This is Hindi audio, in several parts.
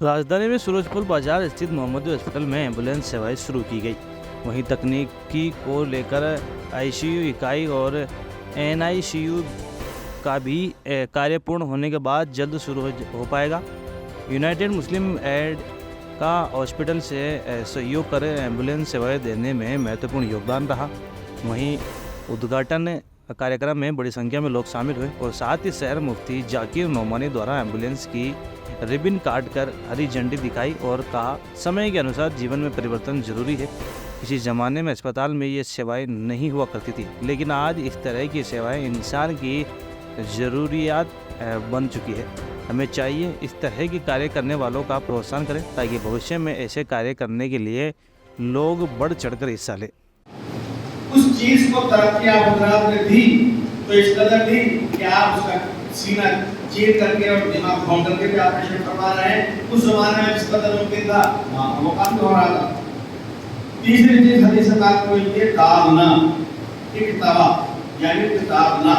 राजधानी में सूरजपुर बाजार स्थित मोहम्मदी हॉस्पिटल में एम्बुलेंस सेवाएं शुरू की गई। वहीं तकनीकी को लेकर आईसीयू इकाई और एनआईसीयू का भी कार्य पूर्ण होने के बाद जल्द शुरू हो पाएगा। यूनाइटेड मुस्लिम एड का हॉस्पिटल से सहयोग कर एम्बुलेंस सेवाएं देने में महत्वपूर्ण योगदान रहा। वहीं उद्घाटन कार्यक्रम में बड़ी संख्या में लोग शामिल हुए और साथ ही शहर मुफ्ती जाकिर नोमानी द्वारा एम्बुलेंस की रिबन काट कर हरी झंडी दिखाई और कहा, समय के अनुसार जीवन में परिवर्तन जरूरी है। किसी ज़माने में अस्पताल में ये सेवाएं नहीं हुआ करती थी, लेकिन आज इस तरह की सेवाएं इंसान की ज़रूरियात बन चुकी है। हमें चाहिए इस तरह के कार्य करने वालों का प्रोत्साहन करें ताकि भविष्य में ऐसे कार्य करने के लिए लोग बढ़ चढ़कर हिस्सा लें। उस चीज को तरक्की आप हजरात ने दी तो इस कदर दी कि आप उसका सीना चीर करके और दिमाग खोल करके भी ऑपरेशन करवा रहे हैं। उस जमाने में जिस कदर मुमकिन था वो काम हो रहा था। तीसरी चीज हदीस पाक में ये दागना, एक तवा यानी कि दागना,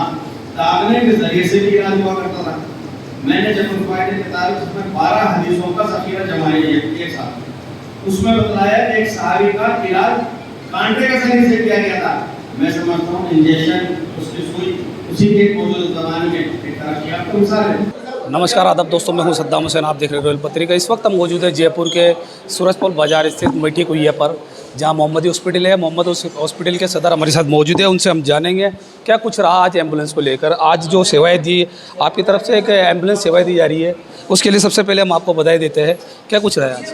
दागने के जरिए से भी इलाज हुआ करता था। मैंने जब उनकी किताब उसमें 12 हदीसों का ज़खीरा जमा है एक साथ, उसमें बताया कि एक सहाबी का इलाज कांटे का शरीर से किया गया था। मैं समझता हूँ इंजेक्शन उसकी सुई उसी के मौजूद जमाने में एक तरह की आपको मिसाल है। नमस्कार आदाब दोस्तों, मैं हूं सद्दाम हुसैन, आप देख रहे हैं रॉयल पत्रिका। इस वक्त हम मौजूद है जयपुर के सूरजपुर बाजार स्थित मिट्टी कुइया पर, जहां मोहम्मदी हॉस्पिटल है। मोहम्मद हॉस्पिटल के सदर हमारे साथ मौजूद है, उनसे हम जानेंगे क्या कुछ रहा आज एम्बुलेंस को लेकर। आज जो सेवाएं दी आपकी तरफ से, एक एम्बुलेंस सेवाएँ दी जा रही है, उसके लिए सबसे पहले हम आपको बधाई देते हैं। क्या कुछ रहा है आज?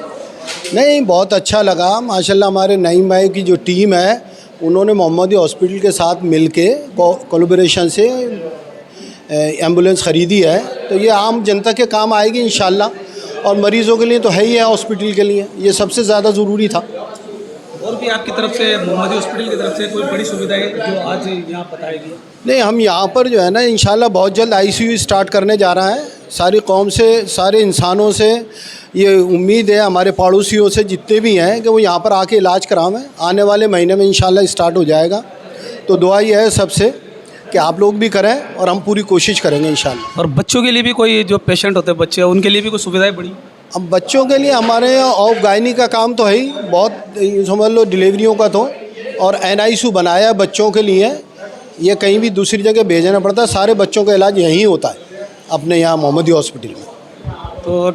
नहीं, बहुत अच्छा लगा माशाल्लाह। हमारे नईम भाई की जो टीम है उन्होंने मोहम्मदी हॉस्पिटल के साथ मिलके कोलैबोरेशन से एम्बुलेंस ख़रीदी है, तो ये आम जनता के काम आएगी इंशाल्लाह। और मरीज़ों के लिए तो है ही है, हॉस्पिटल के लिए ये सबसे ज़्यादा ज़रूरी था। और भी आपकी तरफ से मोहम्मदी हॉस्पिटल की तरफ से कोई बड़ी सुविधा है जो आज यहाँ बताएगी? नहीं, हम यहाँ पर जो है ना इंशाल्लाह बहुत जल्द आईसीयू स्टार्ट करने जा रहा है। सारी कौम से, सारे इंसानों से ये उम्मीद है, हमारे पड़ोसियों से जितने भी हैं, कि वो यहाँ पर आके इलाज करावें। आने वाले महीने में इंशाल्लाह स्टार्ट हो जाएगा। तो दुआ ये है सबसे कि आप लोग भी करें और हम पूरी कोशिश करेंगे इंशाल्लाह। और बच्चों के लिए भी कोई जो पेशेंट होते हैं बच्चे, उनके लिए भी कोई सुविधाएँ बड़ी? अब बच्चों के लिए हमारे यहाँ ऑफ गायनी का काम तो है ही, बहुत समझ लो डिलीवरियों का तो, और एनआईसीयू बनाया है बच्चों के लिए। ये कहीं भी दूसरी जगह भेजना पड़ता, सारे बच्चों का इलाज यहीं होता है अपने यहाँ मोहम्मदी हॉस्पिटल में। तो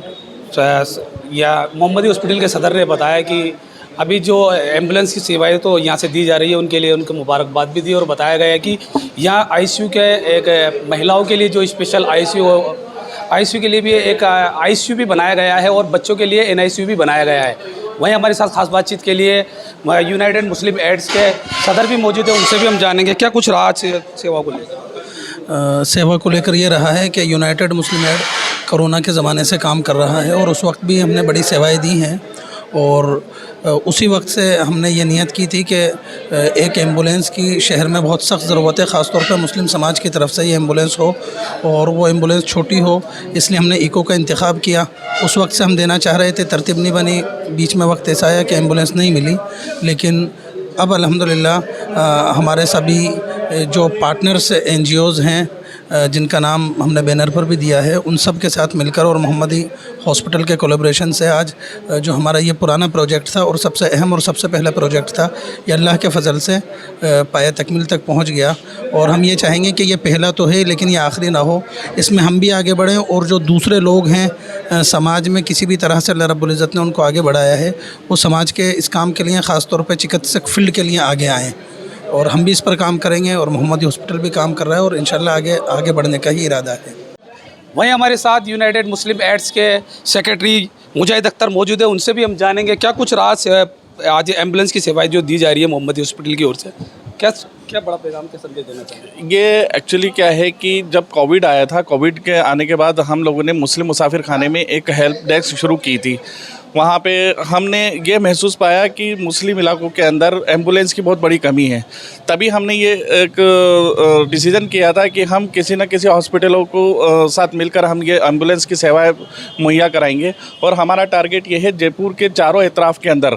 या मोहम्मदी हॉस्पिटल के सदर ने बताया कि अभी जो एम्बुलेंस की सेवाएं तो यहाँ से दी जा रही है, उनके लिए उनको मुबारकबाद भी दी और बताया गया है कि यहाँ आईसीयू के एक महिलाओं के लिए जो स्पेशल आईसीयू के लिए भी एक आईसीयू भी बनाया गया है और बच्चों के लिए एनआईसीयू भी बनाया गया है। वहीं हमारे साथ खास बातचीत के लिए यूनाइटेड मुस्लिम एड्स के सदर भी मौजूद है, उनसे भी हम जानेंगे क्या कुछ रहा सेवा को लेकर। सेवा को लेकर ये रहा है कि यूनाइटेड मुस्लिम एड कोरोना के ज़माने से काम कर रहा है और उस वक्त भी हमने बड़ी सेवाएं दी हैं। और उसी वक्त से हमने ये नियत की थी कि एक एम्बुलेंस की शहर में बहुत सख्त ज़रूरत है, ख़ास तौर पर मुस्लिम समाज की तरफ से ये एम्बुलेंस हो और वो एम्बुलेंस छोटी हो, इसलिए हमने इको का इंतखाब किया। उस वक्त से हम देना चाह रहे थे, तरतीब नहीं बनी, बीच में वक्त ऐसा आया कि एम्बुलेंस नहीं मिली। लेकिन अब अल्हम्दुलिल्लाह हमारे सभी जो पार्टनर्स एनजीओज़ हैं, जिनका नाम हमने बैनर पर भी दिया है, उन सब के साथ मिलकर और मोहम्मदी हॉस्पिटल के कोलैबोरेशन से आज जो हमारा ये पुराना प्रोजेक्ट था और सबसे अहम और सबसे पहला प्रोजेक्ट था, ये अल्लाह के फ़ज़ल से पाया तकमील तक पहुंच गया। और हम ये चाहेंगे कि ये पहला तो है लेकिन ये आखिरी ना हो, इसमें हम भी आगे बढ़ें और जो दूसरे लोग हैं समाज में किसी भी तरह से अल्लाह रब्बुल इज़्ज़त ने उनको आगे बढ़ाया है, वो समाज के इस काम के लिए, ख़ास तौर पर चिकित्सक फील्ड के लिए आगे आएँ। और हम भी इस पर काम करेंगे और मोहम्मदी हॉस्पिटल भी काम कर रहा है और इंशाल्लाह आगे बढ़ने का ही इरादा है। वहीं हमारे साथ यूनाइटेड मुस्लिम एड्स के सेक्रेटरी मुजाहिद अख्तर मौजूद है, उनसे भी हम जानेंगे क्या कुछ रहा आज एम्बुलेंस की सेवाएं जो दी जा रही है मोहम्मदी हॉस्पिटल की ओर से। क्या बड़ा पैगाम के संदेश देना चाहिए? ये एक्चुअली क्या है कि जब कोविड आया था, कोविड के आने के बाद हम लोगों ने मुस्लिम मुसाफिर खाने में एक हेल्प डेस्क शुरू की थी। वहाँ पे हमने ये महसूस पाया कि मुस्लिम इलाकों के अंदर एम्बुलेंस की बहुत बड़ी कमी है। तभी हमने ये एक डिसीज़न किया था कि हम किसी न किसी हॉस्पिटलों को साथ मिलकर हम ये एम्बुलेंस की सेवाएं मुहैया कराएंगे। और हमारा टारगेट ये है जयपुर के चारों एतराफ़ के अंदर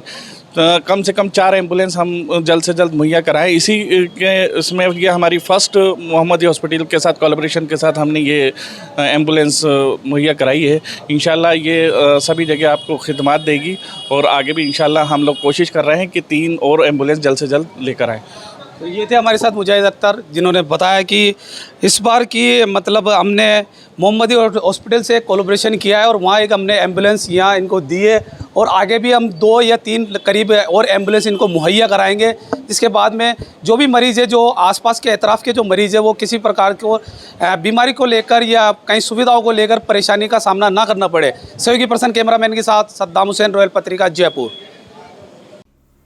कम से कम 4 एम्बुलेंस हम जल्द से जल्द मुहैया कराएं। इसी के इसमें ये हमारी फ़र्स्ट मोहम्मदी हॉस्पिटल के साथ कोलैबोरेशन के साथ हमने ये एम्बुलेंस मुहैया कराई है। इंशाल्लाह ये सभी जगह आपको खिदमत देगी और आगे भी इंशाल्लाह हम लोग कोशिश कर रहे हैं कि 3 और एम्बुलेंस जल्द से जल्द लेकर आएँ। तो ये थे हमारे साथ मुजाहिद अख्तर, जिन्होंने बताया कि इस बार की मतलब हमने मोहम्मदी हॉस्पिटल से कोलैबोरेशन किया है और वहाँ एक हमने एम्बुलेंस यहाँ इनको दी है और आगे भी हम 2 या 3 करीब और एम्बुलेंस इनको मुहैया कराएंगे, जिसके बाद में जो भी मरीज़ है, जो आसपास के एतराफ़ के जो मरीज़ है, वो किसी प्रकार को बीमारी को लेकर या कई सुविधाओं को लेकर परेशानी का सामना ना करना पड़े। सहयोगी पर्सन कैमरामैन के साथ सद्दाम हुसैन, रॉयल पत्रिका, जयपुर।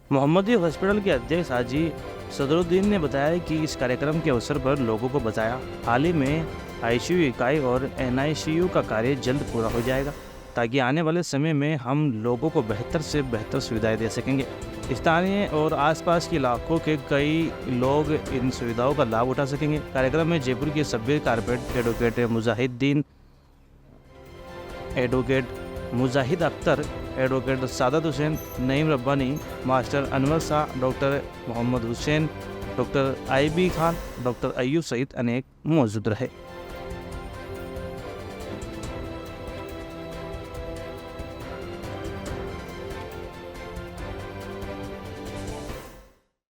मोहम्मदी हॉस्पिटल के अध्यक्ष हाजी सदरुद्दीन ने बताया कि इस कार्यक्रम के अवसर पर लोगों को बताया हाल ही में आईसीयू इकाई और एनआईसीयू का कार्य जल्द पूरा हो जाएगा, ताकि आने वाले समय में हम लोगों को बेहतर से बेहतर सुविधाएं दे सकेंगे। स्थानीय और आसपास के इलाकों के कई लोग इन सुविधाओं का लाभ उठा सकेंगे। कार्यक्रम में जयपुर के सभ्य corporate advocate Mujahid Akhtar, advocate Saadat Hussain, Naeem Rabbani, master Anwar Shah, doctor Mohammad Hussain, doctor IB Khan, doctor Ayub सहित अनेक मौजूद रहे।